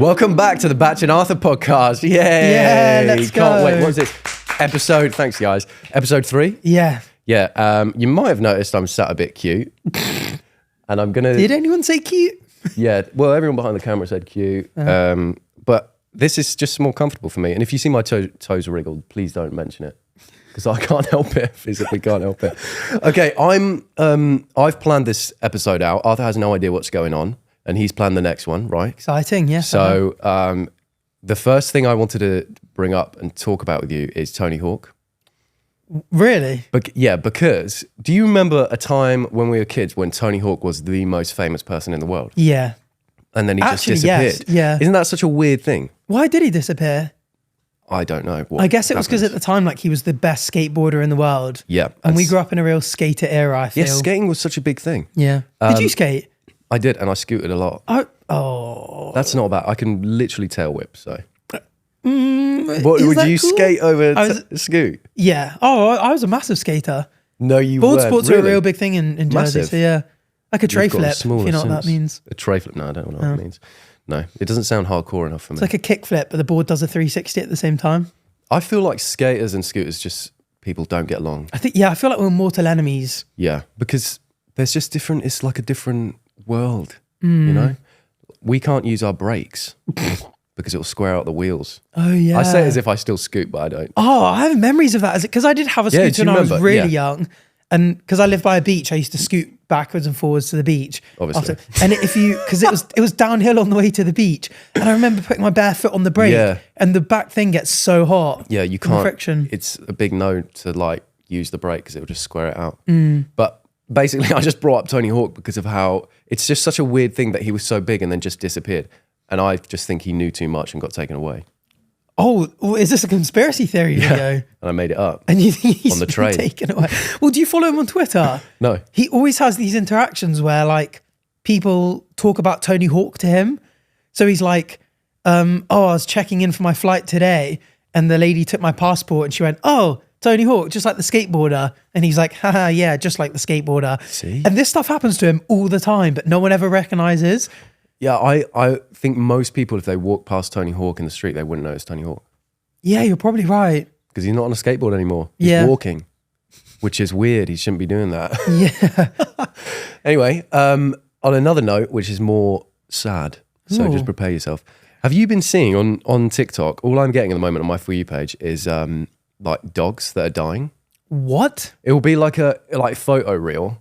Welcome back to the Bach and Arthur podcast. Yay! Yeah, let's go. Can't wait. What is this? Thanks guys. Episode 3? Yeah. Yeah, you might have noticed I'm sat a bit cute. And I'm going to... Did anyone say cute? Yeah, well, everyone behind the camera said cute. But this is just more comfortable for me. And if you see my toes wriggled, please don't mention it. Because I can't help it, physically can't help it. Okay, I've planned this episode out. Arthur has no idea what's going on. And he's planned the next one, right? Exciting, yes. So the first thing I wanted to bring up and talk about with you is Tony Hawk. Really? But yeah, because do you remember a time when we were kids when Tony Hawk was the most famous person in the world? Yeah. And then he Actually, just disappeared. yes, yeah. Isn't that such a weird thing? Why did he disappear? I don't know. I guess it was because at the time, like, he was the best skateboarder in the world. Yeah. And we grew up in a real skater era, I feel. Yeah, skating was such a big thing. Yeah. Did you skate? I did, and I scooted a lot. Oh. That's not bad. I can literally tail whip, so. Would you cool? skate over scoot? Yeah. Oh, I was a massive skater. No, you Board weren't. sports Really? are a real big thing in Jersey. Massive. So yeah. Like a tray You've got flip, if smaller you know what that sense. means. A tray flip? No, I don't know what that means. No, it doesn't sound hardcore enough for me. It's like a kick flip, but the board does a 360 at the same time. I feel like skaters and scooters just, people don't get along. I feel like we're mortal enemies. Yeah, because there's just different, it's like a different world, you know? We can't use our brakes because it'll square out the wheels. Oh, yeah. I say it as if I still scoot, but I don't. Oh, I have memories of that. Because I did have a Yeah, scooter do you when I was remember? really Yeah. young. And because I lived by a beach, I used to scoot backwards and forwards to the beach. Obviously. And because it was downhill on the way to the beach. And I remember putting my bare foot on the brake. Yeah. And the back thing gets so hot. Yeah, you from can't. friction. It's a big no to like use the brake because it will just square it out. But basically, I just brought up Tony Hawk because of how it's just such a weird thing that he was so big and then just disappeared. And I just think he knew too much and got taken away. Oh, is this a conspiracy theory video? And I made it up. And you think he's On the been train. taken away? Well, do you follow him on Twitter? No. He always has these interactions where like people talk about Tony Hawk to him. So he's like, I was checking in for my flight today and the lady took my passport and she went, oh, Tony Hawk, just like the skateboarder. And he's like, haha, yeah, just like the skateboarder. See? And this stuff happens to him all the time, but no one ever recognizes. Yeah, I think most people, if they walk past Tony Hawk in the street, they wouldn't know it's Tony Hawk. Yeah, you're probably right. Because he's not on a skateboard anymore. He's walking, which is weird. He shouldn't be doing that. Yeah. Anyway, on another note, which is more sad, so just prepare yourself. Have you been seeing on TikTok, all I'm getting at the moment on my For You page is like dogs that are dying. What? It will be like a photo reel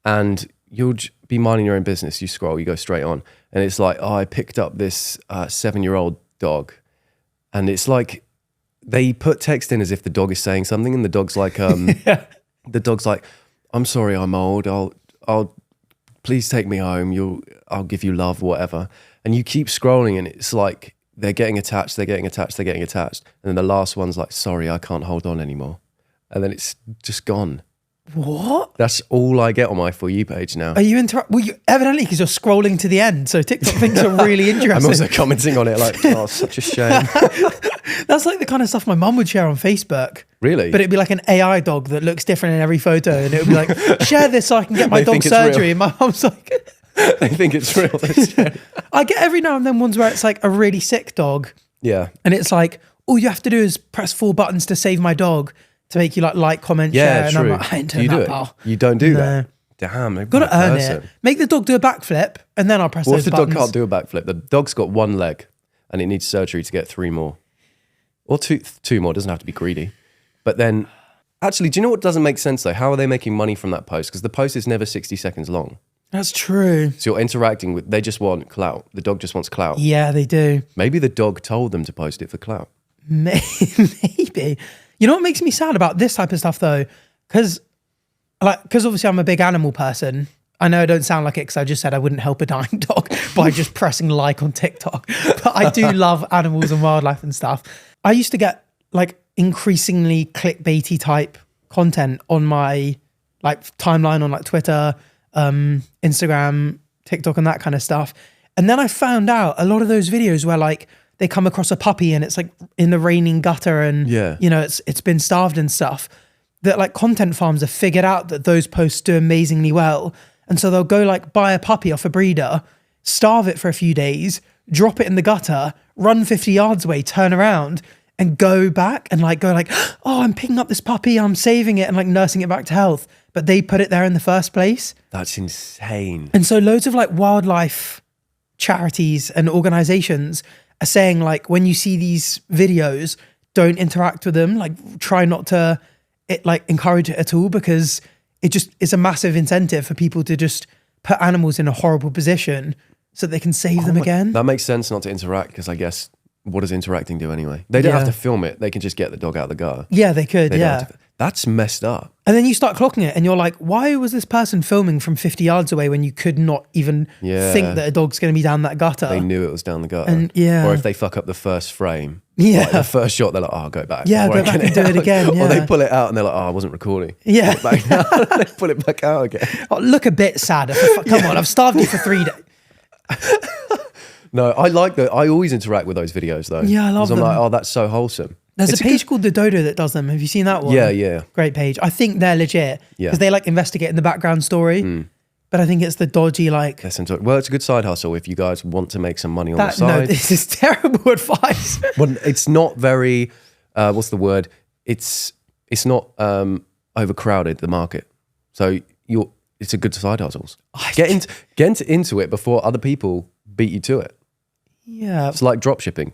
and you'll be minding your own business. You scroll, you go straight on. And it's like, oh, I picked up this 7-year-old dog. And it's like, they put text in as if the dog is saying something. And the dog's like, the dog's like, I'm sorry, I'm old. I'll please take me home. I'll give you love, whatever. And you keep scrolling and it's like, they're getting attached. And then the last one's like, sorry, I can't hold on anymore. And then it's just gone. What? That's all I get on my For You page now. Are you evidently because you're scrolling to the end, so TikTok thinks you're really interesting. I'm also commenting on it like, oh, such a shame. That's like the kind of stuff my mum would share on Facebook. Really? But it'd be like an AI dog that looks different in every photo, and it would be like, share this so I can get my dog surgery. And my mum's like, they think it's real. I get every now and then ones where it's like a really sick dog. Yeah. And it's like, all you have to do is press 4 buttons to save my dog. To make you like, comment, share. True. And I'm like, I ain't doing that, pal. You don't do that? Damn. Got to earn it. Make the dog do a backflip and then I'll press those buttons. What if the dog can't do a backflip? The dog's got 1 leg and it needs surgery to get 3 more. Or two more. It doesn't have to be greedy. But then, actually, do you know what doesn't make sense though? How are they making money from that post? Because the post is never 60 seconds long. That's true. So you're interacting with, they just want clout. The dog just wants clout. Yeah, they do. Maybe the dog told them to post it for clout. Maybe. You know what makes me sad about this type of stuff though? Because obviously I'm a big animal person. I know I don't sound like it because I just said I wouldn't help a dying dog by just pressing like on TikTok. But I do love animals and wildlife and stuff. I used to get like increasingly clickbaity type content on my like timeline on like Twitter, Instagram, TikTok and that kind of stuff. And then I found out a lot of those videos where like they come across a puppy and it's like in the raining gutter and you know it's been starved and stuff, that like content farms have figured out that those posts do amazingly well. And so they'll go like buy a puppy off a breeder, starve it for a few days, drop it in the gutter, run 50 yards away, turn around and go back and like, oh, I'm picking up this puppy, I'm saving it and like nursing it back to health. But they put it there in the first place. That's insane. And so loads of like wildlife charities and organizations are saying like, when you see these videos, don't interact with them. Like try not to encourage it at all, because it's a massive incentive for people to just put animals in a horrible position so they can save them again. That makes sense not to interact, because I guess what does interacting do anyway? They don't have to film it. They can just get the dog out of the gutter. Yeah, they could. That's messed up. And then you start clocking it and you're like, why was this person filming from 50 yards away when you could not even think that a dog's going to be down that gutter? They knew it was down the gutter. And or if they fuck up the first frame, like the first shot, they're like, oh, I'll go back. Yeah, go back and do it again. Or they pull it out and they're like, oh, I wasn't recording. Yeah. They pull it back out again. Oh, look a bit sad. Come on, I've starved you for 3 days. No, I like that. I always interact with those videos though. Yeah, I love them. I'm like, oh, that's so wholesome. There's a page called The Dodo that does them. Have you seen that one? Yeah. Great page. I think they're legit because they like investigate in the background story. But I think it's the dodgy like... Well, it's a good side hustle if you guys want to make some money on the side. No, this is terrible advice. Well, it's not very... what's the word? It's not overcrowded, the market. So it's a good side hustles. Get into it before other people beat you to it. Yeah. It's like drop shipping.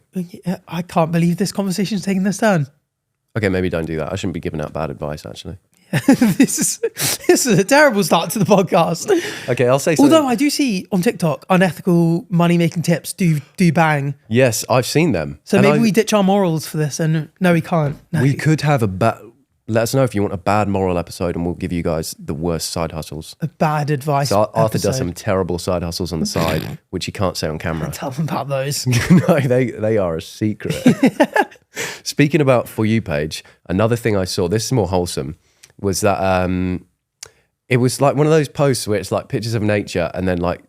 I can't believe this conversation's taking this turn. Okay, maybe don't do that. I shouldn't be giving out bad advice, actually. This is a terrible start to the podcast. Okay, I'll say something. Although I do see on TikTok unethical money-making tips do bang. Yes, I've seen them. So maybe we ditch our morals for this and no, we can't. No. We could have let us know if you want a bad moral episode and we'll give you guys the worst side hustles. A bad advice So Arthur episode. does some terrible side hustles on the side, which he can't say on camera. Tell them about those. No, they are a secret. Speaking about For You page, another thing I saw, this is more wholesome, was that it was like one of those posts where it's like pictures of nature and then like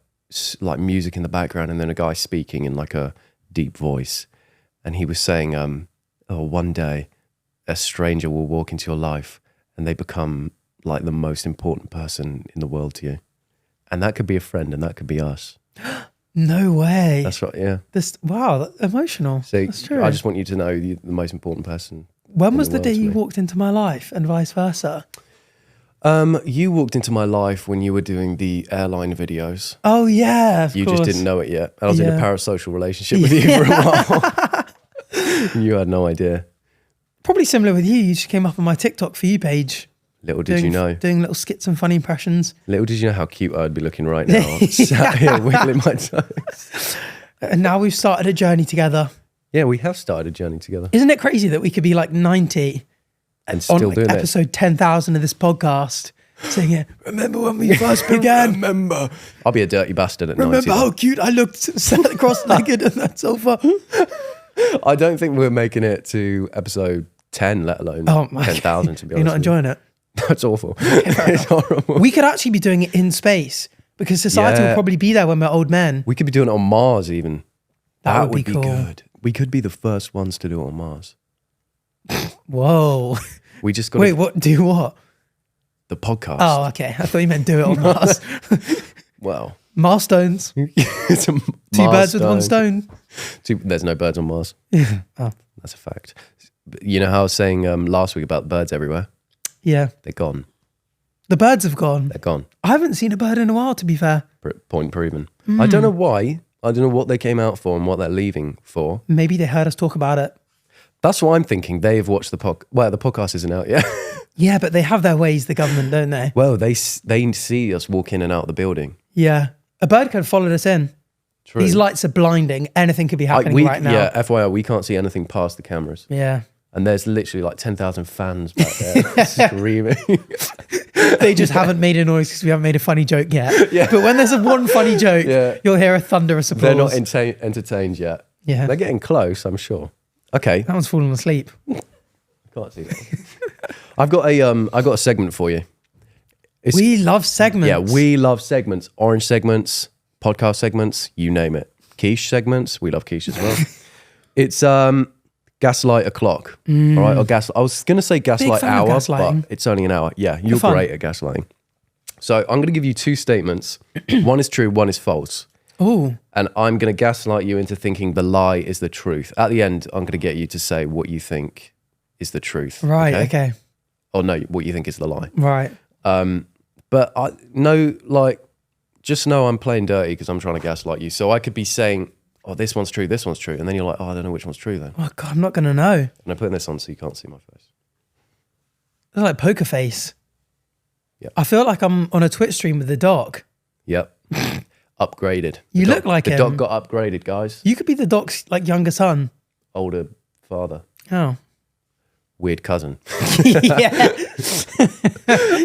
music in the background and then a guy speaking in like a deep voice. And he was saying, one day a stranger will walk into your life and they become like the most important person in the world to you. And that could be a friend and that could be us. No way. That's right, yeah. Wow, emotional. So that's true. I just want you to know the most important person. When was the day you walked into my life and vice versa? You walked into my life when you were doing the airline videos. Oh yeah, of course. You just didn't know it yet. I was in a parasocial relationship with you for a while. You had no idea. Probably similar with you. You just came up on my TikTok For You page. Little did you know. Doing little skits and funny impressions. Little did you know how cute I'd be looking right now. Sat here wiggling my toes. And now we've started a journey together. Yeah, we have started a journey together. Isn't it crazy that we could be like 90 and still doing it? Episode 10,000 of this podcast saying it. Remember when we first began? Remember. I'll be a dirty bastard at 90. Remember how cute I looked sat cross-legged on that sofa? I don't think we're making it to episode 10, let alone 10,000 to be honest. You're not enjoying it? That's awful. It's horrible. We could actually be doing it in space because society will probably be there when we're old men. We could be doing it on Mars even. That would be cool. Good. We could be the first ones to do it on Mars. Whoa. We just got Wait, what? Do what? The podcast. Oh, okay. I thought you meant do it on Mars. Well. Milestones. It's a Two birds with one stone. There's no birds on Mars. Oh. That's a fact. You know how I was saying last week about birds everywhere? Yeah. They're gone. The birds have gone. They're gone. I haven't seen a bird in a while, to be fair. Point proven. I don't know why. I don't know what they came out for and what they're leaving for. Maybe they heard us talk about it. That's what I'm thinking. They've watched the podcast. Well, the podcast isn't out yet. Yeah, but they have their ways, the government, don't they? Well, they see us walk in and out of the building. Yeah. A bird could have followed us in. True. These lights are blinding. Anything could be happening right now. Yeah, FYI, we can't see anything past the cameras. Yeah. And there's literally like 10,000 fans back there screaming. They just haven't made a noise because we haven't made a funny joke yet. Yeah. But when there's one funny joke, you'll hear a thunderous applause. They're not entertained yet. Yeah. They're getting close, I'm sure. Okay. That one's falling asleep. Can't see that. I've got a segment for you. We love segments. Yeah, we love segments. Orange segments, podcast segments, you name it. Quiche segments. We love quiche as well. It's Gaslight o'clock. All right, or I was going to say Gaslight hour, but it's only an hour. Yeah, you're great at gaslighting. So I'm going to give you two statements. One is true, one is false. Oh, And I'm going to gaslight you into thinking the lie is the truth. At the end, I'm going to get you to say what you think is the truth. right. Okay. Or no, what you think is the lie. Right. But just know I'm playing dirty because I'm trying to gaslight you. So I could be saying, oh, this one's true, and then you're like, oh, I don't know which one's true then. Oh God, I'm not going to know. And I'm putting this on so you can't see my face. It's like poker face. Yep. I feel like I'm on a Twitch stream with the doc. Yep. Upgraded. You look like the him. dog got upgraded, guys. You could be the doc's like younger son. Older father. Oh. Weird cousin. Yeah.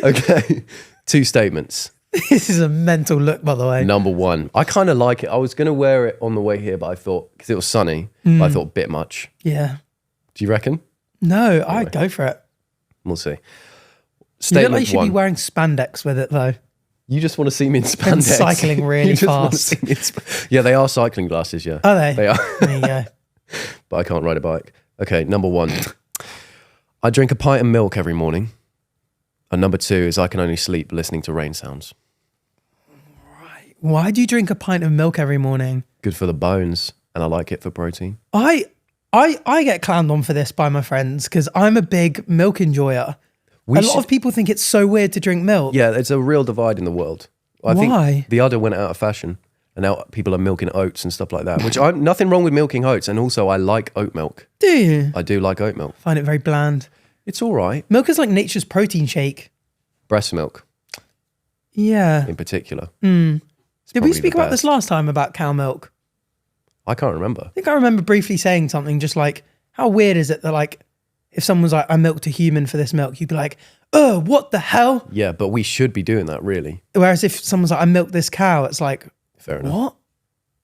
Okay. 2 statements. This is a mental look, by the way. Number 1. I kind of like it. I was going to wear it on the way here, but I thought, because it was sunny, but I thought a bit much. Yeah. Do you reckon? No, I'd go for it. We'll see. You Statement look like you should 1. be wearing spandex with it, though. You just want to see me in spandex. And cycling really You just want to fast. see me in yeah, they are cycling glasses, yeah. Are they? They are. There you go. But I can't ride a bike. Okay, number 1. I drink a pint of milk every morning. And number 2 is I can only sleep listening to rain sounds. Why do you drink a pint of milk every morning? Good for the bones, and I like it for protein. I get clowned on for this by my friends because I'm a big milk enjoyer. A lot of people think it's so weird to drink milk. Yeah, there's a real divide in the world. I Why? think the udder went out of fashion, and now people are milking oats and stuff like that, which I'm nothing wrong with milking oats, and also I like oat milk. Do you? I do like oat milk. Find it very bland. It's all right. Milk is like nature's protein shake. Breast milk, Yeah. in particular. Did we speak about this last time about cow milk? I can't remember. I think I remember briefly saying something just like, how weird is it that like, if someone's like, I milked a human for this milk, you'd be like, oh, what the hell? Yeah, but we should be doing that, really. Whereas if someone's like, I milked this cow, it's like, Fair enough. what?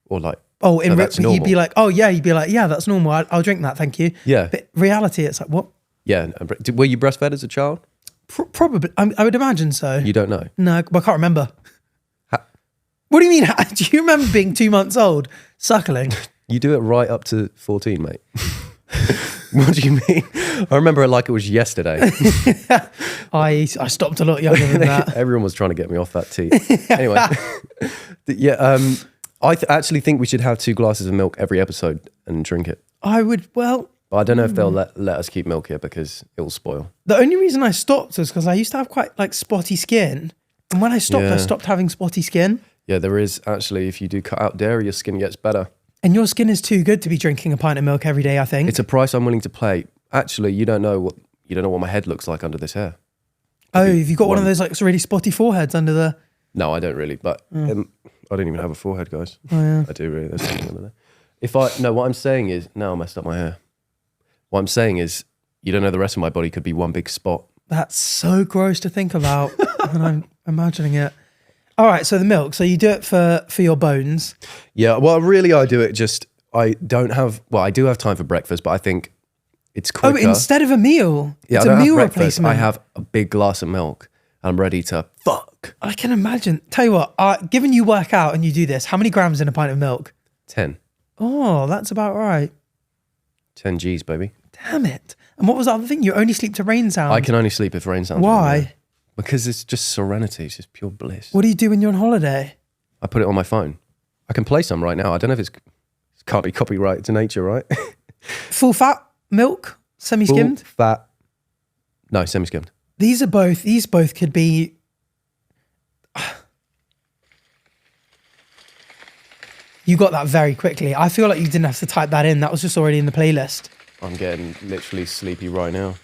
Or like, Oh, in that's you'd normal. be like, oh yeah, you'd be like, yeah, that's normal. I'll drink that, thank you. Yeah. But reality, it's like, what? Yeah. Were you breastfed as a child? Probably. I would imagine so. You don't know. No, I can't remember. What do you mean? Do you remember being 2 months old, suckling? You do it right up to 14, mate. What do you mean? I remember it like it was yesterday. I stopped a lot younger than that. Everyone was trying to get me off that tea. Anyway, I actually think we should have 2 glasses of milk every episode and drink it. I would, well, But I don't know if they'll let us keep milk here because it will spoil. the only reason I stopped was because I used to have quite like spotty skin. And when I stopped, Yeah. I stopped having spotty skin. Yeah, there is actually, if you do cut out dairy, your skin gets better. And your skin is too good to be drinking a pint of milk every day, I think. It's a price I'm willing to pay. Actually, you don't know what my head looks like under this hair. Oh, have you got one of those like really spotty foreheads under the... No, I don't really, but I don't even have a forehead, guys. Oh, yeah. I do really. There's something under there. What I'm saying is, now I messed up my hair. What I'm saying is, you don't know the rest of my body could be one big spot. That's so gross to think about when I'm imagining it. All right, so the milk. So you do it for your bones. Yeah, well, really, I do it just, I do have time for breakfast, but I think it's quicker. Oh, instead of a meal. Yeah, It's I don't a have meal breakfast. replacement. I have a big glass of milk. And I'm ready to fuck. I can imagine. Tell you what, given you work out and you do this, how many grams in a pint of milk? 10. Oh, that's about right. 10 G's, baby. Damn it. And what was the other thing? You only sleep to rain sounds. I can only sleep if rain sounds. Why? There. Because it's just serenity. It's just pure bliss. What do you do when you're on holiday? I put it on my phone. I can play some right now. I don't know if it can't be copyrighted to nature, right? Full fat milk? Semi-skimmed? Full fat. No, semi-skimmed. These both could be... You got that very quickly. I feel like you didn't have to type that in. That was just already in the playlist. I'm getting literally sleepy right now.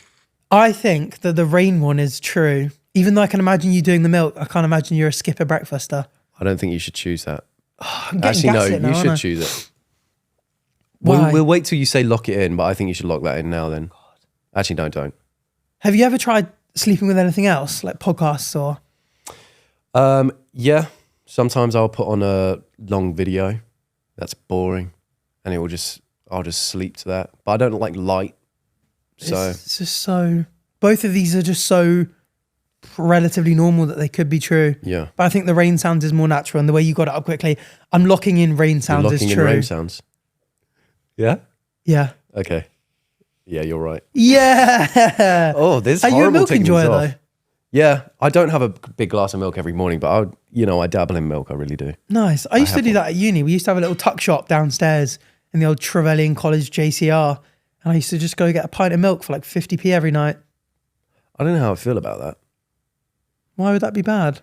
I think that the rain one is true. Even though I can imagine you doing the milk, I can't imagine you're a skipper breakfaster. I don't think you should choose that. I'm getting Actually, no, gaslit now, you aren't should I? choose it. Why? We'll wait till you say lock it in, but I think you should lock that in now then. Actually, don't. Have you ever tried sleeping with anything else, like podcasts or... Yeah, sometimes I'll put on a long video that's boring and I'll just sleep to that. But I don't like light. So It's just so... Both of these are just so relatively normal that they could be true. yeah. But I think the rain sounds is more natural, and the way you got it up quickly, I'm locking in rain You're sounds locking is in true. rain sounds. Yeah? Yeah. Okay. Yeah, you're right. Yeah. Oh, this is Are you a horrible milk taking these enjoyer off. though? Yeah, I don't have a big glass of milk every morning, but I dabble in milk. I really do. Nice. I used to do that at uni. We used to have a little tuck shop downstairs in the old Trevelyan College JCR. And I used to just go get a pint of milk for like 50p every night. I don't know how I feel about that. Why would that be bad?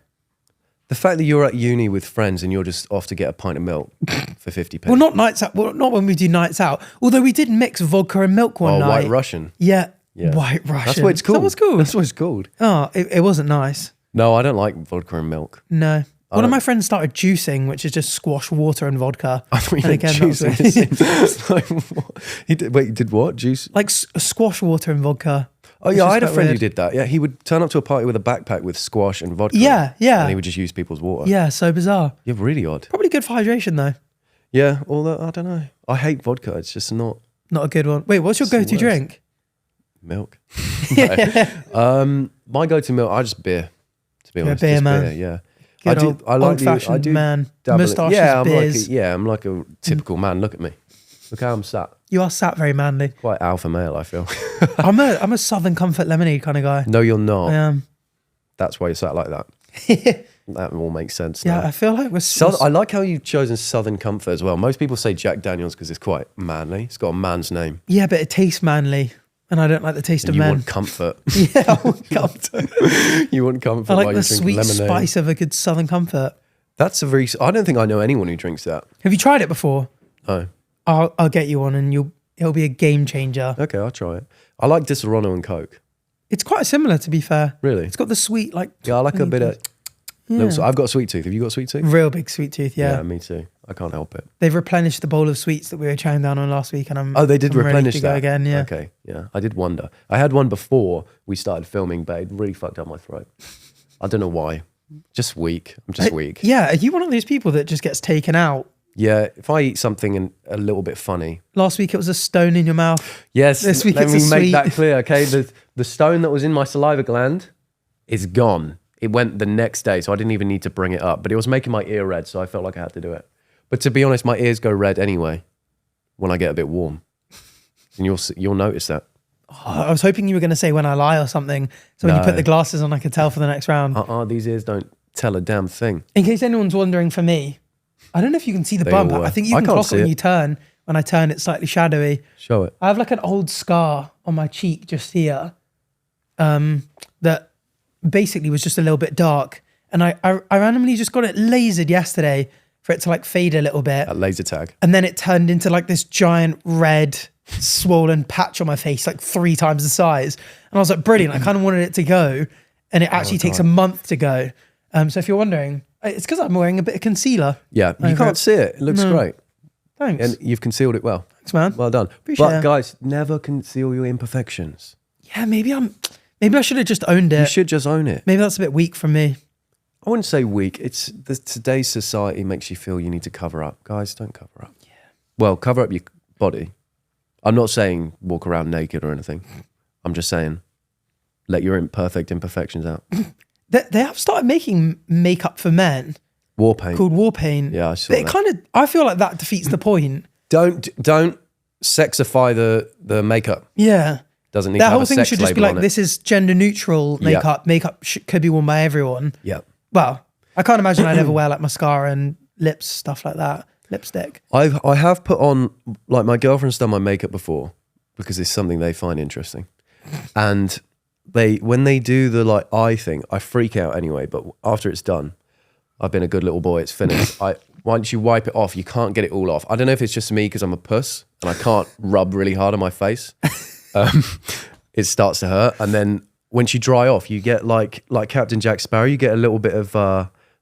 The fact that you're at uni with friends and you're just off to get a pint of milk for 50p. Well, not nights out. Well, not when we do nights out. Although we did mix vodka and milk one night. White Russian. Yeah. Yeah. White Russian. That's what it's called. That was cool. That's what it's called. Oh, it wasn't nice. No, I don't like vodka and milk. No. One of my friends started juicing, which is just squash, water, and vodka. I thought you meant juicing. Wait, you did what? Juice? Like squash, water, and vodka. Oh yeah, I had a friend who did that. Yeah, he would turn up to a party with a backpack with squash and vodka. Yeah. And he would just use people's water. Yeah, so bizarre. You're really odd. Probably good for hydration though. Yeah, although I don't know. I hate vodka. It's just not a good one. Wait, what's your go-to drink? Milk. My go-to milk, I just beer. To be honest, beer man. Beer, yeah. Good old-fashioned man. Moustaches, beers. I'm like a typical man. Look at me. Look how I'm sat. You are sat very manly. Quite alpha male, I feel. I'm a Southern Comfort lemonade kind of guy. No, you're not. I am. That's why you're sat like that. That all makes sense. Yeah, now. I feel like I like how you've chosen Southern Comfort as well. Most people say Jack Daniels because it's quite manly. It's got a man's name. Yeah, but it tastes manly. And I don't like the taste of you men. You want comfort. Yeah, I want comfort. You want comfort. I like the sweet lemonade. spice of a good Southern Comfort. I don't think I know anyone who drinks that. Have you tried it before? No. I'll get you one and it'll be a game changer. Okay, I'll try it. I like Disaronno and Coke. It's quite similar, to be fair. Really? It's got the sweet, like... Yeah, I like a bit of... Yeah. I've got a sweet tooth. Have you got a sweet tooth? Real big sweet tooth, yeah. Yeah, me too. I can't help it. They've replenished the bowl of sweets that we were chowing down on last week, and I'm they did replenish ready to that go again. Yeah. Okay. Yeah, I did wonder. I had one before we started filming, but it really fucked up my throat. I don't know why. Just weak. I'm just weak. Yeah. Are you one of those people that just gets taken out? Yeah. If I eat something a little bit funny. Last week it was a stone in your mouth. Yes. This week let it's me a make sweet. that clear. Okay. The stone that was in my saliva gland is gone. It went the next day, so I didn't even need to bring it up. But it was making my ear red, so I felt like I had to do it. But to be honest, my ears go red anyway when I get a bit warm. And you'll notice that. Oh, I was hoping you were going to say when I lie or something. So when you put the glasses on, I could tell for the next round. These ears don't tell a damn thing. In case anyone's wondering for me, I don't know if you can see the bump. I think you can clock it when you turn. When I turn, it's slightly shadowy. Show it. I have like an old scar on my cheek just here that basically was just a little bit dark. And I randomly just got it lasered yesterday for it to like fade a little bit. A laser tag. And then it turned into like this giant red swollen patch on my face, like 3 times the size. And I was like, brilliant. I kind of wanted it to go. And it actually takes a month to go. So if you're wondering, it's because I'm wearing a bit of concealer. Yeah, you can't see it. It looks great. Thanks. And you've concealed it well. Thanks, man. Well done. Appreciate it. Guys, never conceal your imperfections. Yeah, maybe I should have just owned it. You should just own it. Maybe that's a bit weak from me. I wouldn't say weak. It's today's society makes you feel you need to cover up. Guys, don't cover up. Yeah. Well, cover up your body. I'm not saying walk around naked or anything. I'm just saying let your imperfections out. They have started making makeup for men. War paint. Called war paint. Yeah, I saw that. I feel like that defeats the point. Don't sexify the makeup. Yeah. Doesn't need that to have whole a thing sex should just be label like, on it. this is gender neutral makeup. Yeah. Makeup could be worn by everyone. Yeah. Well, I can't imagine I'd ever wear like mascara and lips, stuff like that. Lipstick. I have put on, like, my girlfriend's done my makeup before because it's something they find interesting. And when they do the like eye thing, I freak out anyway, but after it's done, I've been a good little boy, it's finished. Once you wipe it off, you can't get it all off. I don't know if it's just me because I'm a puss and I can't rub really hard on my face. It starts to hurt. And then once you dry off, you get like Captain Jack Sparrow, you get a little bit of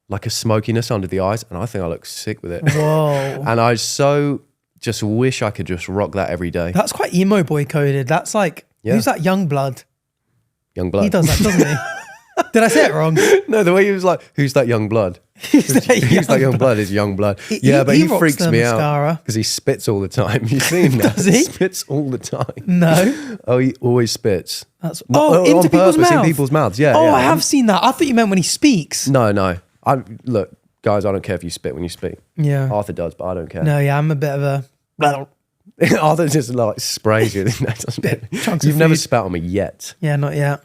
like a smokiness under the eyes. And I think I look sick with it. Whoa. And I so just wish I could just rock that every day. That's quite emo boy coded. That's like, who's that Youngblood? Youngblood. He does that, doesn't he? Did I say it wrong? No, the way he was like, who's that young blood? Who's that young blood is young blood. He He freaks me mascara. out because he spits all the time. You've seen that? Does he? Spits all the time. No. Oh, he always spits. That's on into people's purpose, mouths. in people's mouths. Yeah. Oh, yeah. I have seen that. I thought you meant when he speaks. No. Look, guys, I don't care if you spit when you speak. Yeah. Arthur does, but I don't care. No, yeah, I'm a bit of a... Arthur just like sprays you. Chunks You've of never food. spat on me yet. Yeah, not yet.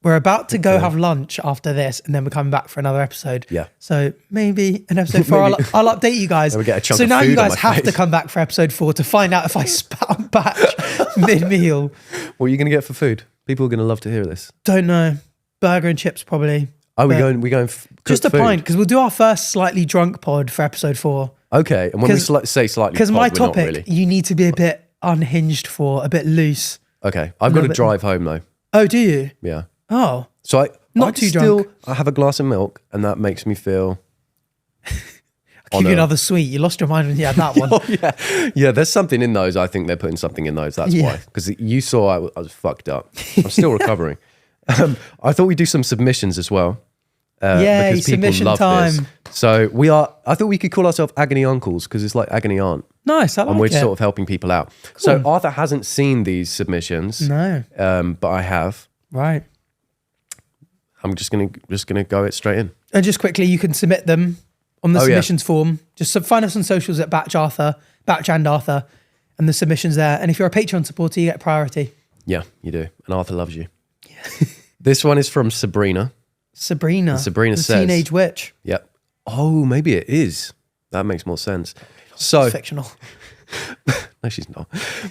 we're about to go have lunch after this, and then we're coming back for another episode. Yeah. So maybe in episode 4, I'll update you guys. We get a chunk so of now food you guys on my have face. to come back for episode 4 to find out if I spat on Batch mid-meal. What are you going to get for food? People are going to love to hear this. Don't know. Burger and chips probably. Oh, we're going just a food? pint, because we'll do our first slightly drunk pod for episode 4. Okay, and when we say slightly, Because my pod, we're not topic, really. you need to be a bit unhinged for, a bit loose. Okay, I've got to drive home though. Oh, do you? Yeah. Oh. So Not too drunk. I have a glass of milk, and that makes me feel. Give you another sweet. You lost your mind when you had that one. Oh yeah, yeah. There's something in those. I think they're putting something in those. That's why. Because you saw I was fucked up. I'm still recovering. I thought we'd do some submissions as well. Yay, because people submission love time. this. So we are. I thought we could call ourselves Agony Uncles because it's like Agony Aunt, Nice, I like and we're it. sort of helping people out. So Arthur hasn't seen these submissions. No. But I have. Right. I'm just gonna go it straight in. And just quickly, you can submit them on the submissions form. Just find us on socials at Batch and Arthur, and the submissions there. And if you're a Patreon supporter, you get priority. Yeah, you do. And Arthur loves you. Yeah. This one is from Sabrina. Sabrina the says, teenage witch. Yep. Oh, maybe it is. That makes more sense. So It's fictional. no, she's not.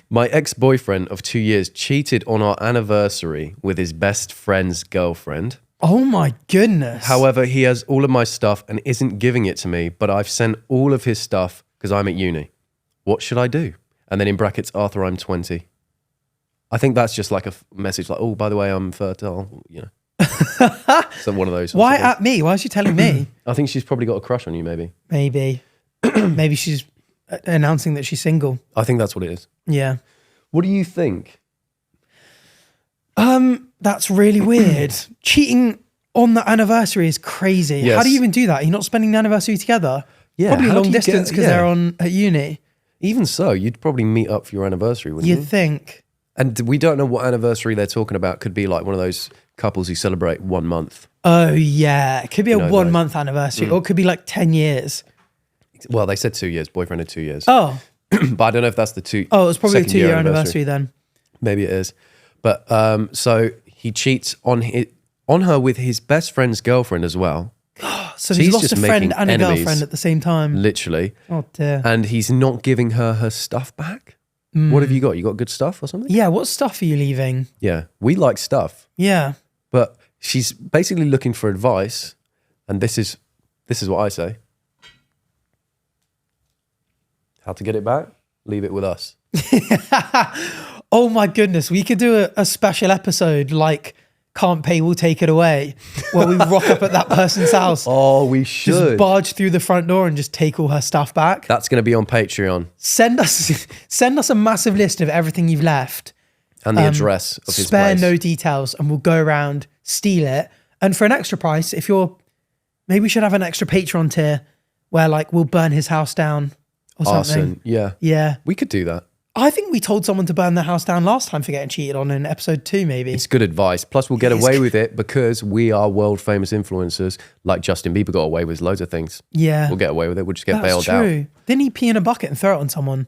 My ex-boyfriend of 2 years cheated on our anniversary with his best friend's girlfriend. Oh my goodness. However, he has all of my stuff and isn't giving it to me, but I've sent all of his stuff because I'm at uni. What should I do? And then in brackets, Arthur, I'm 20. I think that's just like a message like, oh, by the way, I'm fertile, you know. So one of those. Why at me? Why is she telling me? I think she's probably got a crush on you, maybe. Maybe. Maybe she's announcing that she's single. I think that's what it is. Yeah. What do you think? That's really weird. Cheating on the anniversary is crazy. Yes. How do you even do that? You're not spending the anniversary together? Yeah, Probably how do long you distance get- because they're on at uni. Even so, you'd probably meet up for your anniversary, wouldn't you? You'd think. And we don't know what anniversary they're talking about. Could be like one of those couples who celebrate 1 month. Oh, yeah. It could be a know, 1 month anniversary or it could be like 10 years. Well, they said 2 years. Boyfriend had 2 years. Oh. But I don't know if that's the two. Oh, it was probably a second year 2 year anniversary then. Maybe it is. But so he cheats on her with his best friend's girlfriend as well. So She's he's lost just a friend making and a enemies. girlfriend at the same time. Literally. Oh, dear. And he's not giving her stuff back. What have you got? You got good stuff or something? Yeah, what stuff are you leaving? Yeah. We like stuff. Yeah. But she's basically looking for advice. And this is what I say. How to get it back? Leave it with us. Oh my goodness, we could do a special episode like Can't Pay, We'll Take It Away, where we rock up at that person's house, Oh, we just should. barge through the front door and just take all her stuff back. That's going to be on Patreon. Send us a massive list of everything you've left. And the address of his Spare place. no details, and we'll go around, steal it. And for an extra price, maybe we should have an extra Patreon tier where like we'll burn his house down or something. Arson. Yeah. Yeah. We could do that. I think we told someone to burn their house down last time for getting cheated on in episode 2, maybe. It's good advice. Plus, we'll get away with it because we are world famous influencers. Like Justin Bieber got away with loads of things. Yeah. We'll get away with it. We'll just get That's bailed true. out. Didn't he pee in a bucket and throw it on someone?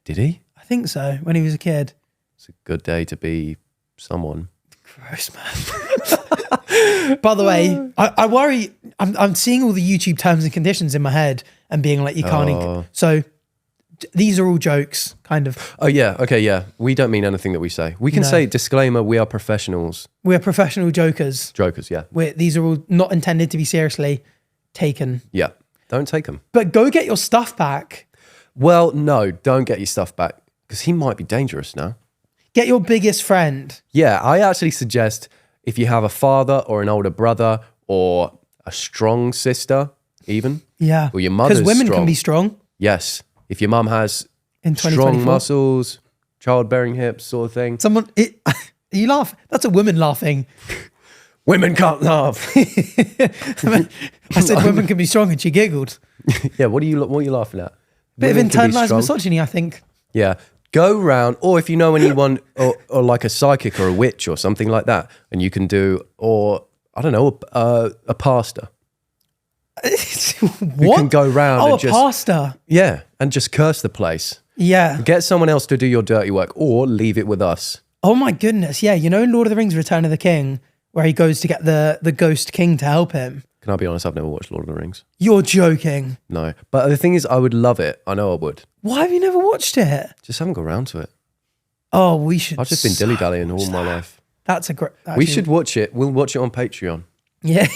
Did he? I think so, when he was a kid. It's a good day to be someone. Gross, man. By the way, I worry, I'm seeing all the YouTube terms and conditions in my head and being like, you can't. So these are all jokes, kind of. Oh, yeah. Okay, yeah. We don't mean anything that we say. We can say, disclaimer, we are professionals. We're professional jokers. Jokers, yeah. These are all not intended to be seriously taken. Yeah. Don't take them. But go get your stuff back. Well, no, don't get your stuff back because he might be dangerous now. Get your biggest friend. Yeah, I actually suggest if you have a father or an older brother or a strong sister, even. Yeah. Or your mother's Because women strong. can be strong. Yes. If your mum has In strong 2024. muscles, childbearing hips, sort of thing. You laugh. That's a woman laughing. Women can't laugh. I said women can be strong and she giggled. Yeah, what are you laughing at? Bit Women of can be internalized strong. misogyny, I think. Yeah. Go round, or if you know anyone, or like a psychic or a witch or something like that, and you can do, or I don't know, a pastor. What? You can go round Oh, and a pastor. Yeah, and just curse the place. Yeah. Get someone else to do your dirty work, or leave it with us. Oh my goodness. Yeah. You know, in Lord of the Rings, Return of the King, where he goes to get the Ghost King to help him. Can I be honest? I've never watched Lord of the Rings. You're joking. No. But the thing is, I would love it. I know I would. Why have you never watched it? Just haven't got around to it. Oh, we should. I've just been dilly-dallying all my life. That's a great. We should watch it. We'll watch it on Patreon. Yeah.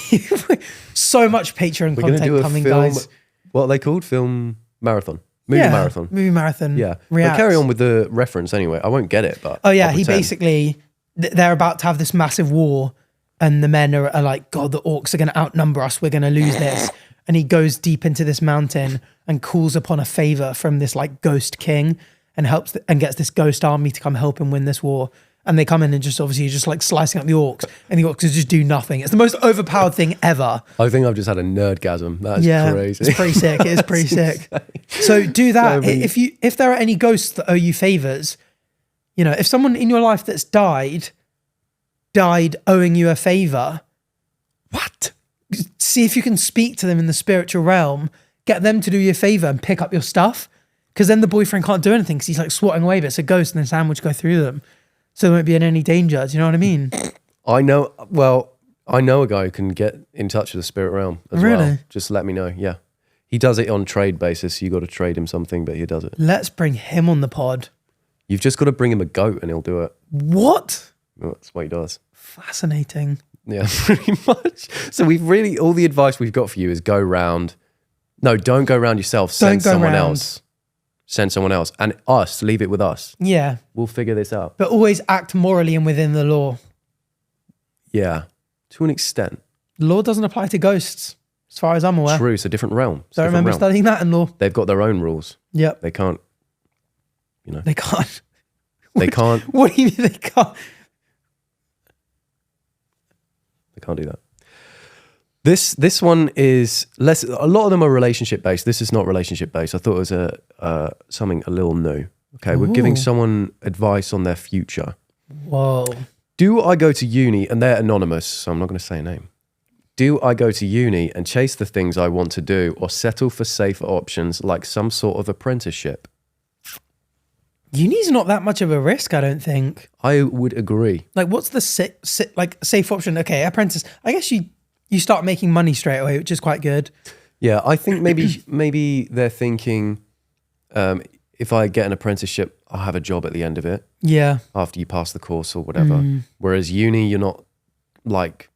So much Patreon We're going to content do a coming, film. guys. What are they called? Film marathon. Movie marathon. Movie marathon. Yeah. Reacts. But carry on with the reference anyway. I won't get it, but Oh yeah, I'll he pretend. basically they're about to have this massive war, and the men are like, God, the orcs are going to outnumber us. We're going to lose this. And he goes deep into this mountain and calls upon a favor from this like ghost king, and helps and gets this ghost army to come help him win this war. And they come in and just obviously just like slicing up the orcs, and the orcs just do nothing. It's the most overpowered thing ever. I think I've just had a nerdgasm. That's crazy. It's pretty sick. It is pretty sick. So do that. If there are any ghosts that owe you favors, you know, if someone in your life that's died owing you a favor, what? See if you can speak to them in the spiritual realm, get them to do you a favor and pick up your stuff. Because then the boyfriend can't do anything because he's like swatting away, but it's a ghost and then Sam would go through them. So they won't be in any danger. Do you know what I mean? I know a guy who can get in touch with the spirit realm as well. Really? Just let me know. Yeah. He does it on trade basis. You got to trade him something, but he does it. Let's bring him on the pod. You've just got to bring him a goat and he'll do it. What? That's what he does. Fascinating. Yeah, pretty much. So all the advice we've got for you is go round. No, don't go round yourself. Send someone else. Send someone else. And us, leave it with us. Yeah. We'll figure this out. But always act morally and within the law. Yeah, to an extent. The law doesn't apply to ghosts, as far as I'm aware. True, it's a different realm. So I remember studying that in law. They've got their own rules. Yep. They can't, you know. They can't. They can't. What do you mean they can't? They can't do that. This one is less. A lot of them are relationship based. This is not relationship based. I thought it was something a little new. Okay, we're giving someone advice on their future. Whoa. Do I go to uni, and they're anonymous, so I'm not going to say a name. Do I go to uni and chase the things I want to do, or settle for safer options like some sort of apprenticeship? Uni's not that much of a risk, I don't think. I would agree. Like, what's the safe option? Okay, apprentice. I guess you start making money straight away, which is quite good. Yeah, I think maybe they're thinking, if I get an apprenticeship, I'll have a job at the end of it. Yeah. After you pass the course or whatever. Whereas uni, you're not like,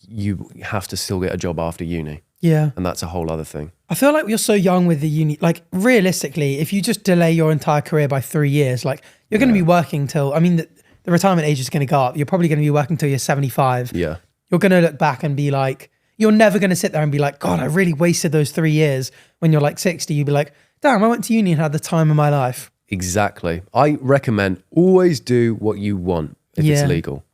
you have to still get a job after uni. Yeah. And that's a whole other thing. I feel like you're so young with the uni. Like, realistically, if you just delay your entire career by 3 years, like, you're going to be working till, I mean, the retirement age is going to go up. You're probably going to be working till you're 75. Yeah. You're going to look back and be like, you're never going to sit there and be like, God, I really wasted those 3 years. When you're like 60, you'd be like, damn, I went to uni and had the time of my life. Exactly. I recommend always do what you want if it's legal.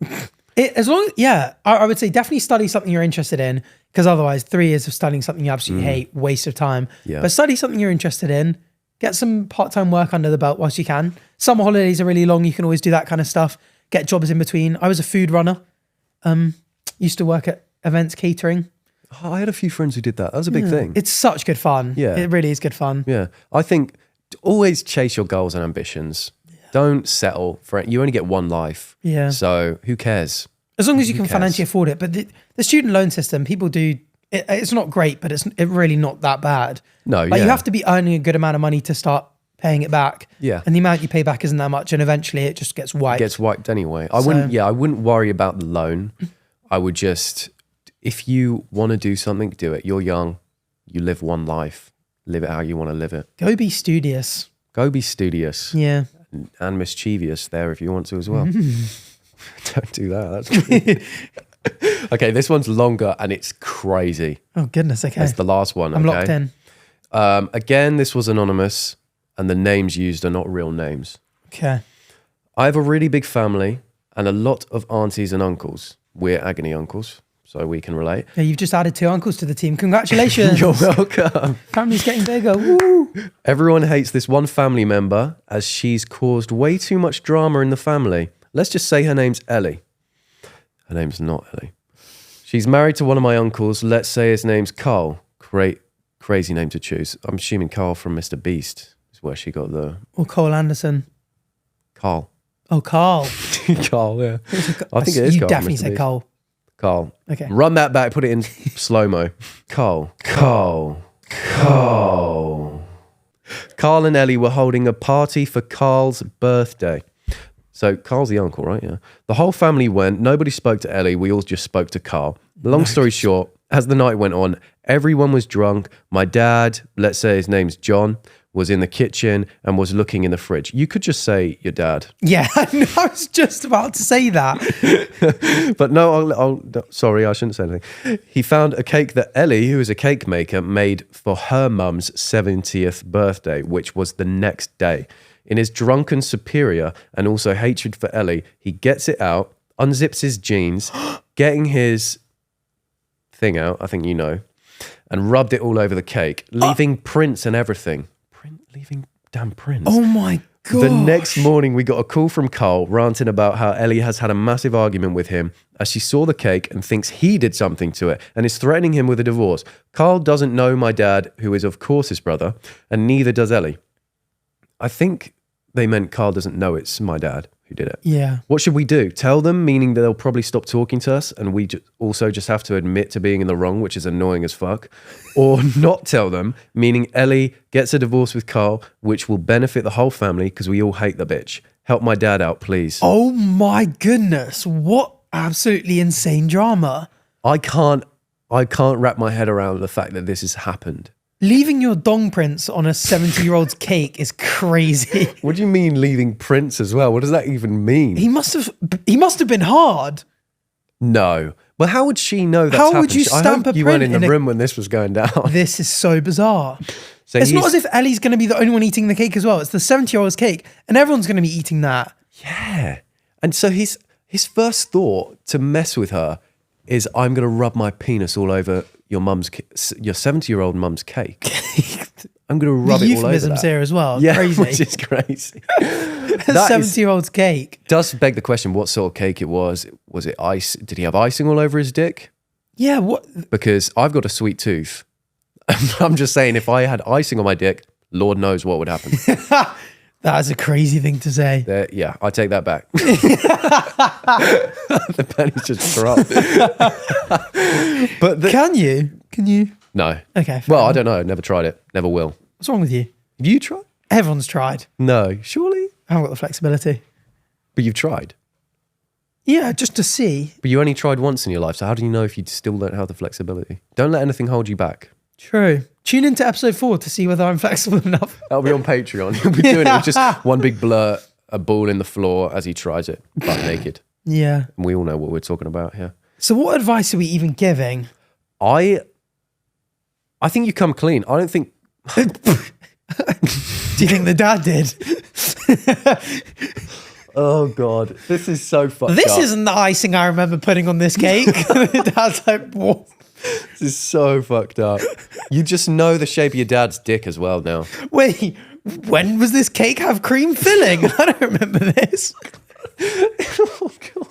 I would say definitely study something you're interested in, because otherwise 3 years of studying something you absolutely hate, waste of time. Yeah. But study something you're interested in, get some part-time work under the belt whilst you can. Summer holidays are really long. You can always do that kind of stuff. Get jobs in between. I was a food runner. Used to work at events catering. Oh, I had a few friends who did that. That was a big thing. It's such good fun. Yeah. It really is good fun. Yeah. I think always chase your goals and ambitions. Yeah. Don't settle for it. You only get one life. Yeah. So who cares? As long as you can financially afford it. But the student loan system, people do, it's not great, but it's really not that bad. No, like, you have to be earning a good amount of money to start paying it back. Yeah. And the amount you pay back isn't that much, and eventually it just gets wiped. It gets wiped anyway. I wouldn't worry about the loan. I would just, if you want to do something, do it. You're young. You live one life. Live it how you want to live it. Go be studious. Go be studious. Yeah. And mischievous there if you want to as well. Don't do that. That's okay, this one's longer and it's crazy. Oh, goodness. Okay. It's the last one. I'm locked in. Again, this was anonymous and the names used are not real names. Okay. I have a really big family and a lot of aunties and uncles. We're Agony uncles, so we can relate. Yeah, you've just added 2 uncles to the team. Congratulations. You're welcome. Family's getting bigger. Woo. Everyone hates this one family member as she's caused way too much drama in the family. Let's just say her name's Ellie. Her name's not Ellie. She's married to one of my uncles. Let's say his name's Carl. Crazy name to choose. I'm assuming Carl from Mr. Beast is where she got the... Or Cole Anderson. Carl. Oh, Carl. Carl, yeah. I think it is You Carl. definitely Mr. said Beast. Cole. Carl. Okay. Run that back, put it in slow-mo. Carl. Carl and Ellie were holding a party for Carl's birthday. So Carl's the uncle, right? Yeah. The whole family went. Nobody spoke to Ellie. We all just spoke to Carl. Long story short, as the night went on, everyone was drunk. My dad, let's say his name's John, was in the kitchen and was looking in the fridge. You could just say your dad. Yeah, I was just about to say that. But no, sorry, I shouldn't say anything. He found a cake that Ellie, who is a cake maker, made for her mum's 70th birthday, which was the next day. In his drunken superior and also hatred for Ellie, he gets it out, unzips his jeans, getting his thing out, I think you know, and rubbed it all over the cake, leaving prints and everything. Leaving damn prints. Oh my God. The next morning, we got a call from Carl ranting about how Ellie has had a massive argument with him as she saw the cake and thinks he did something to it and is threatening him with a divorce. Carl doesn't know my dad, who is of course his brother, and neither does Ellie. I think they meant Carl doesn't know it's my dad who did it. Yeah. What should we do? Tell them, meaning that they'll probably stop talking to us and we also just have to admit to being in the wrong, which is annoying as fuck. Or not tell them, meaning Ellie gets a divorce with Carl, which will benefit the whole family because we all hate the bitch. Help my dad out, please. Oh my goodness. What absolutely insane drama. I can't wrap my head around the fact that this has happened. Leaving your dong prints on a 70-year-old's cake is crazy. What do you mean leaving prints as well? What does that even mean? He must have been hard. No. Well, how would she know that's How happened? would you I stamp hope a you print weren't in the in a- room when this was going down. This is so bizarre. So It's not as if Ellie's going to be the only one eating the cake as well. It's the 70-year-old's cake and everyone's going to be eating that. Yeah. And so his first thought to mess with her is, I'm going to rub my penis all over your 70-year-old mum's cake. I'm going to rub The it all over euphemisms that. here as well. Yeah, Crazy. which is crazy. A That is- 70-year-old's cake. does beg the question, what sort of cake it was. Was it ice? Did he have icing all over his dick? Yeah, what? Because I've got a sweet tooth. I'm just saying, if I had icing on my dick, Lord knows what would happen. That is a crazy thing to say. Yeah, I take that back. The penny's just dropped. But Can you? no. Okay. Well, I fine. don't know. Never tried it. Never will. What's wrong with you? Have you tried? Everyone's tried. No, surely. I haven't got the flexibility. But you've tried. Yeah, just to see. But you only tried once in your life. So how do you know if you still don't have the flexibility? Don't let anything hold you back. True. Tune into episode 4 to see whether I'm flexible enough. That'll be on Patreon. He'll be doing it with just one big blur, a ball in the floor as he tries it, butt naked. Yeah. And we all know what we're talking about here. So what advice are we even giving? I think you come clean. I don't think... Do you think the dad did? Oh, God. This is so fucked This up. isn't the icing I remember putting on this cake. Dad's like, what? This is so fucked up. You just know the shape of your dad's dick as well now. Wait, when was this cake have cream filling? I don't remember this. Oh, God.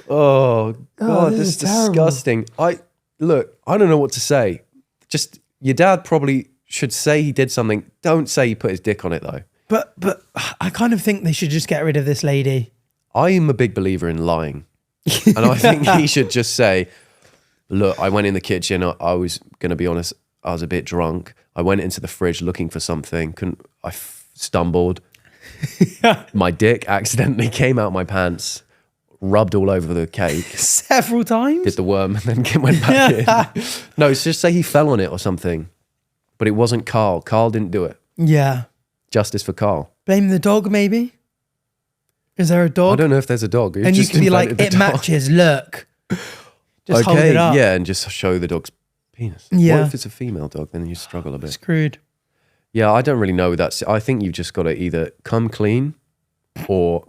Oh, God. this This is is terrible. disgusting. I don't know what to say. Just, your dad probably should say he did something. Don't say he put his dick on it, though. But I kind of think they should just get rid of this lady. I am a big believer in lying. And I think he should just say, look, I went in the kitchen. I was going to be honest, I was a bit drunk. I went into the fridge looking for something. I stumbled. My dick accidentally came out my pants, rubbed all over the cake, Several times? did the worm, and then went back in. No, it's just say he fell on it or something. But it wasn't Carl. Carl didn't do it. Yeah. Justice for Carl. Blame the dog, maybe? Is there a I dog? don't know if there's a dog. And you can be like, it matches, look. Just hold it up. yeah, and just show the dog's penis. Yeah. What if it's a female dog? Then you struggle a bit. Screwed. Yeah, I don't really know. I think you've just got to either come clean or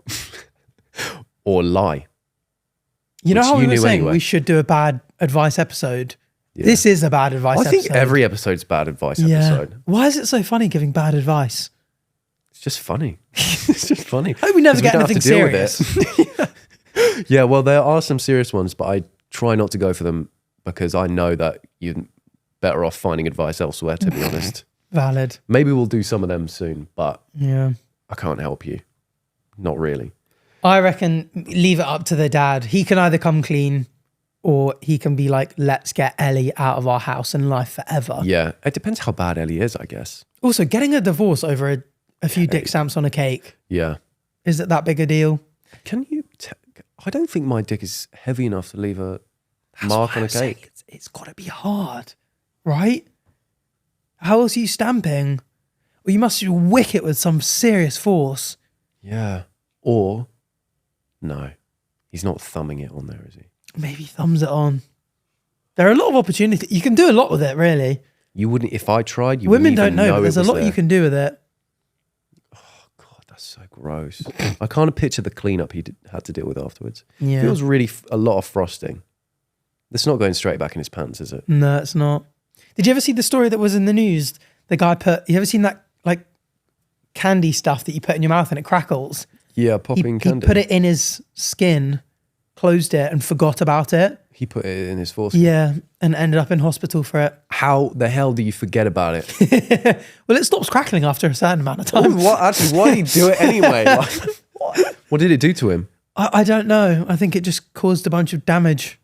lie. You know Which how we you were knew saying anyway. we should do a bad advice episode? Yeah. This is a bad advice I episode. think every episode's bad advice Yeah. episode. Why is it so funny giving bad advice? It's just funny. It's just funny. I hope we never 'Cause get don't have anything to deal with serious. it. Yeah, well, there are some serious ones, but I try not to go for them because I know that you're better off finding advice elsewhere, to be honest. Valid. Maybe we'll do some of them soon, but Yeah. I can't help you. Not really. I reckon leave it up to the dad. He can either come clean or he can be like, let's get Ellie out of our house and life forever. Yeah, it depends how bad Ellie is, I guess. Also, getting a divorce over a few dick stamps on a cake. Yeah. Is it that big a deal? Can you... I don't think my dick is heavy enough to leave a mark on a cake. It's got to be hard, right? How else are you stamping? Well, you must wick it with some serious force. Yeah. Or, no, he's not thumbing it on there, is he? Maybe thumbs it on. There are a lot of opportunities. You can do a lot with it, really. You wouldn't, if I tried, you Women wouldn't even don't know, but it there's a was lot there. you can do with it. God, that's so gross. I can't picture the cleanup he had to deal with afterwards. Yeah. Feels really a lot of frosting. It's not going straight back in his pants, is it? No, it's not. Did you ever see the story that was in the news? The guy you ever seen that like candy stuff that you put in your mouth and it crackles? Yeah, popping He candy. put it in his skin, closed it and forgot about it. He put it in his foreskin. Yeah, and ended up in hospital for it. How the hell do you forget about it? Well, it stops crackling after a certain amount of time. Why did he do it anyway? Like, what did it do to him? I don't know. I think it just caused a bunch of damage.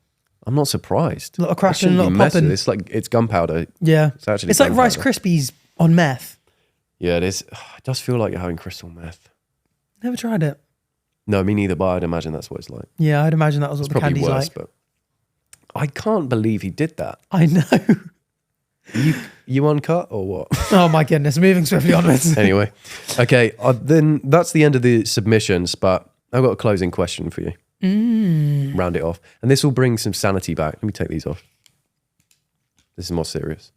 I'm not surprised. A lot of It cracking, shouldn't a lot be of messy. popping. It's like, it's gunpowder. Yeah. It's like Rice gunpowder. Krispies on meth. Yeah, it is. It does feel like you're having crystal meth. Never tried it. No, me neither, but I'd imagine that's what it's like. Yeah, I'd imagine that was what It's the probably candy's worse, like. but I can't believe he did that. I know. You uncut or what? Oh my goodness, moving swiftly onwards. Anyway, okay, then that's the end of the submissions, but I've got a closing question for you. Round it off. And this will bring some sanity back. Let me take these off. This is more serious.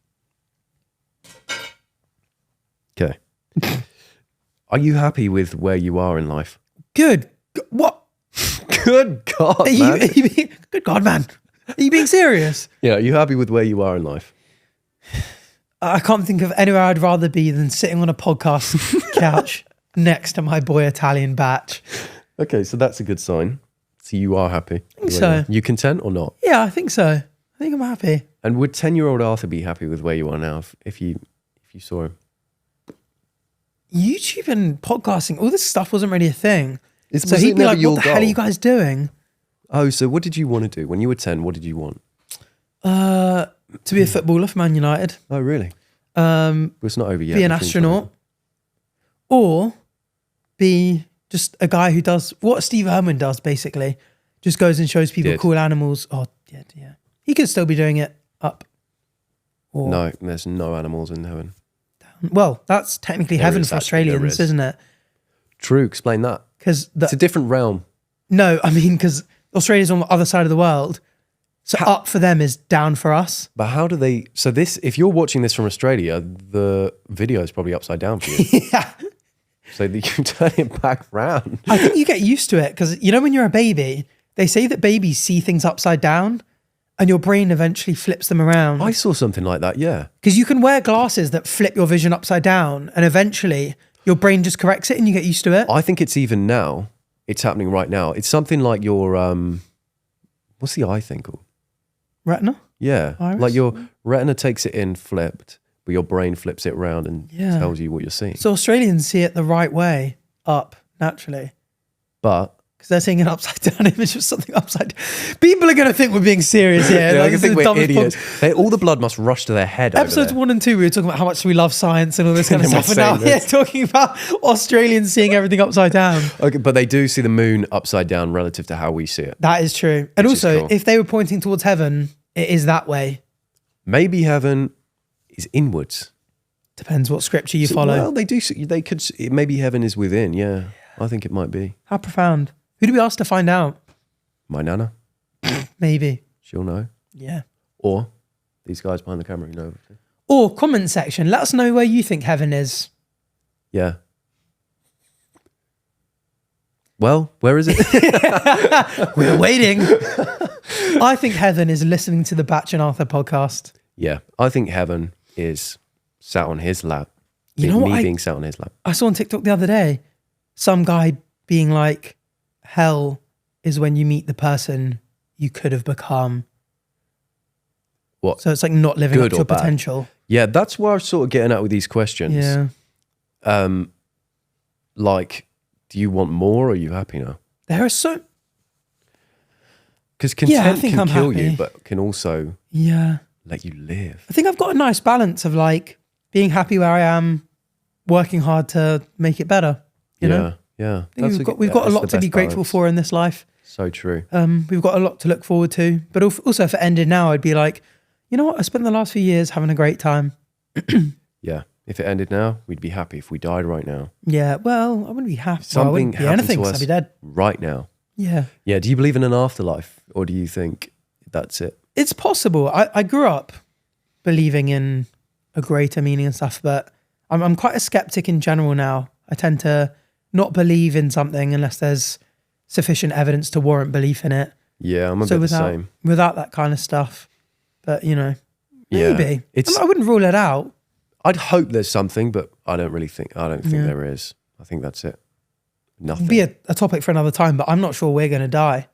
Okay. Are you happy with where you are in life? Good. What? Good God, man. Good God, man. Are you being serious? Yeah, are you happy with where you are in life? I can't think of anywhere I'd rather be than sitting on a podcast couch next to my boy Italianbach. Okay, so that's a good sign. So you are happy. I think so. You content or not? Yeah, I think so. I think I'm happy. And would 10-year-old Arthur be happy with where you are now if you saw him? YouTube and podcasting, all this stuff wasn't really a thing. So was he'd it be never like, your what the hell are goal? you guys doing? Oh, so what did you want to do? When you were 10, what did you want? To be a footballer for Man United. Oh, really? Well, it's not over yet. be an The team's astronaut. not Or be just a guy who does what Steve Irwin does, basically. Just goes and shows people Did. cool animals. Oh, yeah. He could still be doing it up. Or, over. No, there's no animals in heaven. Well, that's technically There heaven is, for actually, there Australians, is. isn't it? True, explain that. Because It's a different realm. no, I mean, because Australia's on the other side of the world. So up for them is down for us. But how do they... So this, if you're watching this from Australia, the video is probably upside down for you. Yeah. So you can turn it back round. I think you get used to it because, you know, when you're a baby, they say that babies see things upside down and your brain eventually flips them around. I saw something like that, yeah. Because you can wear glasses that flip your vision upside down and eventually your brain just corrects it and you get used to it. I think it's even now. It's happening right now. It's something like your... what's the eye thing called? Retina? Yeah. Iris? Like your retina takes it in flipped, but your brain flips it around and Yeah. tells you what you're seeing. So Australians see it the right way, up, naturally. But... Because they're seeing an upside down image of something upside down. People are going to think we're being serious here. Yeah, Like, I this think is the we're dumbest idiots. All the blood must rush to their head. Episodes over 1 and 2, we were talking about how much we love science and all this kind of And stuff. we're And now saying we're this. talking about Australians seeing everything upside down. there. Okay, but they do see the moon upside down relative to how we see it. That is true. And Which is also, cool. if they were pointing towards heaven, it is that way. Maybe heaven is inwards. Depends what scripture you follow. Well, they do. They could. Maybe heaven is within. Yeah, I think it might be. How profound. Who do we ask to find out? My nana, Maybe. she'll know. Yeah. Or these guys behind the camera who know. Or comment section. Let us know where you think heaven is. Yeah. Well, where is it? We're waiting. I think heaven is listening to the Bach and Arthur podcast. Yeah, I think heaven is sat on his lap. You know what Me I- being sat on his lap. I saw on TikTok the other day, some guy being like, hell is when you meet the person you could have become. What? So it's like not living Good up to or your bad? potential. Yeah, that's where I'm sort of getting at with these questions. Yeah. Like, do you want more or are you happy now? There are so... Because content think can I'm kill happy. you, but can also Yeah. let you live. I think I've got a nice balance of like being happy where I am, working hard to make it better. You know? Yeah. I think we've got a lot to be grateful for in this life. So true. We've got a lot to look forward to. But also if it ended now, I'd be like, you know what? I spent the last few years having a great time. Yeah. If it ended now, we'd be happy. If we died right now. Yeah. Well, I wouldn't be happy. Something I wouldn't be happened anything to 'cause us I'd be dead. right now. Yeah. Yeah. Do you believe in an afterlife, or do you think that's it? It's possible. I grew up believing in a greater meaning and stuff, but I'm quite a skeptic in general now. I tend to not believe in something unless there's sufficient evidence to warrant belief in it. Yeah, I'm a bit the same. Without that kind of stuff. But, you know, Yeah. maybe. I wouldn't rule it out. I'd hope there's something, but I don't think there is. I think that's it. Nothing. It'd be a topic for another time, but I'm not sure we're going to die.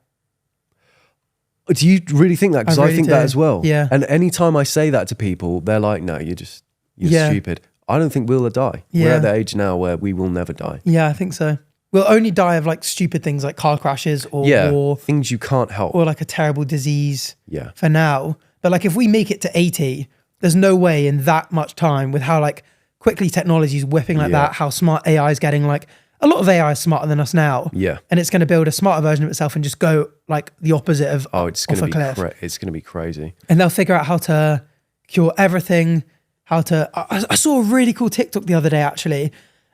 Do you really think that? Because I really think do. that as well. Yeah. And anytime I say that to people, they're like, no, you're stupid. I don't think we'll die. Yeah. We're at the age now where we will never die. Yeah, I think so. We'll only die of like stupid things like car crashes or war things you can't help. or like a terrible disease Yeah. for now. But like if we make it to 80, there's no way in that much time with how like quickly technology is whipping like that, how smart AI is getting, like a lot of AI is smarter than us now. Yeah. And it's going to build a smarter version of itself and just go like the opposite of It's going off a cliff. it's going to be crazy. And they'll figure out how to cure everything, I saw a really cool TikTok the other day actually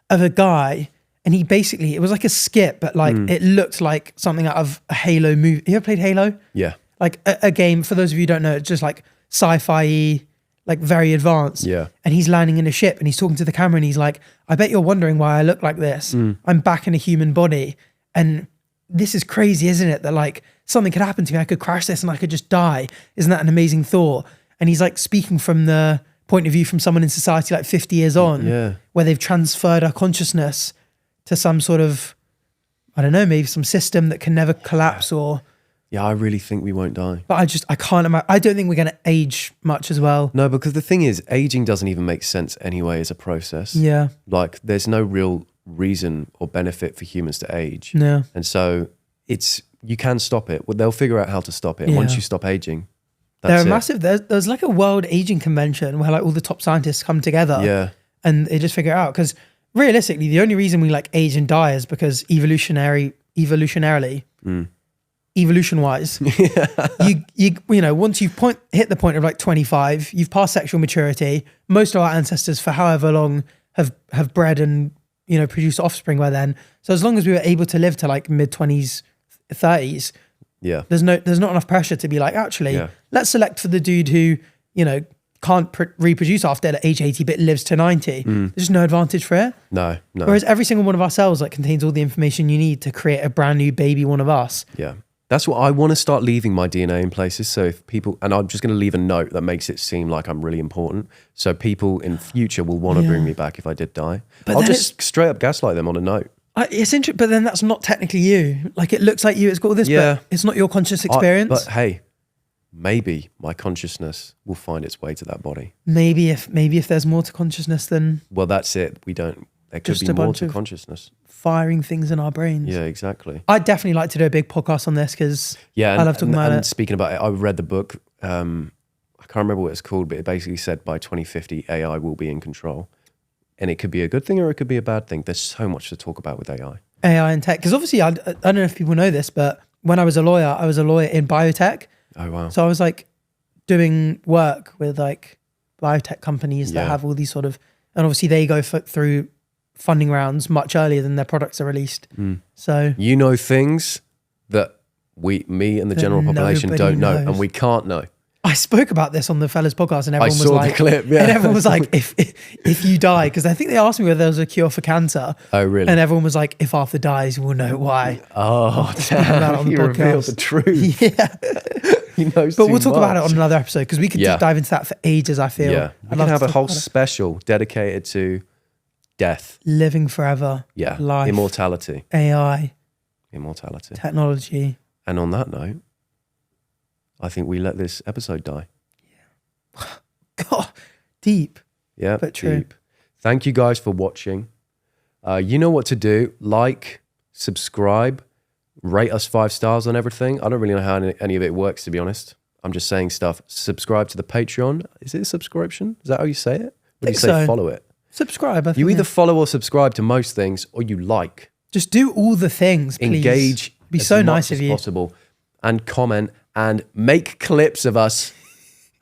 of a guy, and he basically, it was like a skit, but like it looked like something out of a Halo movie. You ever played Halo? Yeah. Like a game, for those of you who don't know, it's just like sci-fi, like very advanced. Yeah. And he's landing in a ship and he's talking to the camera and he's like, I bet you're wondering why I look like this. I'm back in a human body. And this is crazy, isn't it? That like something could happen to me. I could crash this and I could just die. Isn't that an amazing thought? And he's like speaking from the point of view from someone in society like 50 years on, where they've transferred our consciousness to some sort of, I don't know, maybe some system that can never collapse or... Yeah, I really think we won't die. But I can't imagine. I don't think we're going to age much as well. No, because the thing is, aging doesn't even make sense anyway as a process. Yeah. Like, there's no real reason or benefit for humans to age. No. And so you can stop it. Well, they'll figure out how to stop it. And once you stop aging, that's it. Massive. There's like a world aging convention where like all the top scientists come together. Yeah. And they just figure it out. Because realistically, the only reason we like age and die is because evolutionarily, evolution-wise, you know, once you hit the point of like 25, you've passed sexual maturity. Most of our ancestors, for however long, have bred and, you know, produced offspring by then. So as long as we were able to live to like mid-20s, 30s, there's not enough pressure to be like, actually, let's select for the dude who, you know, can't reproduce after age 80 but lives to 90. There's just no advantage for it. No. Whereas every single one of our cells like contains all the information you need to create a brand new baby one of us. Yeah. That's what I want to start leaving my DNA in places. So if people, and I'm just going to leave a note that makes it seem like I'm really important. So people in future will want to bring me back if I did die. But I'll just straight up gaslight them on a note. It's interesting, but then that's not technically you. Like it looks like you, it's got all this, but it's not your conscious experience. But hey, maybe my consciousness will find its way to that body. Maybe if there's more to consciousness than... Well, that's it. There could be more to consciousness. Firing things in our brains. Yeah, exactly. I'd definitely like to do a big podcast on this because I love talking about it. And speaking about it, I read the book. I can't remember what it's called, but it basically said by 2050, AI will be in control. And it could be a good thing or it could be a bad thing. There's so much to talk about with AI. AI and tech. Because obviously, I don't know if people know this, but when I was a lawyer in biotech. Oh, wow. So I was like doing work with like biotech companies that have all these sort of, and obviously they go through funding rounds much earlier than their products are released. So you know things that me and the general population don't know, and we can't know. I spoke about this on the Fellas podcast, and everyone I saw was like, the clip, and everyone was like, if you die, because I think they asked me whether there was a cure for cancer. Oh, really? And everyone was like, if Arthur dies, we'll know why. Oh, damn! You revealed the truth. Yeah, he knows. But we'll talk about it on another episode because we could dive into that for ages. I feel. Yeah, we can have a whole special dedicated to death, living forever. Yeah, life, immortality, AI, immortality, technology. And on that note, I think we let this episode die. Yeah. God, deep. Yeah, but true. Deep. Thank you guys for watching. You know what to do. Like, subscribe, Rate us 5 stars on everything. I don't really know how any of it works, to be honest. I'm just saying stuff. Subscribe to the Patreon. Is it a subscription? Is that how you say it? Or do you say so. follow it? Subscribe. I think, You either follow or subscribe to most things, or you like. just do all the things, please. Engage. Be as so much nice as of you. possible, and comment and make clips of us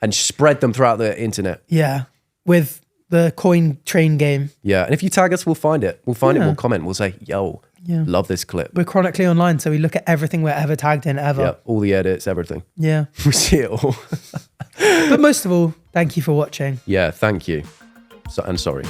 and spread them throughout the internet. Yeah. With the coin train game. Yeah. And if you tag us, we'll find it. We'll find it. Yeah. We'll comment. We'll say, yo, Yeah. love this clip. We're chronically online, so we look at everything we're ever tagged in ever. Yeah. All the edits, everything. Yeah. We see it all. But most of all, thank you for watching. Yeah. Thank you. And sorry.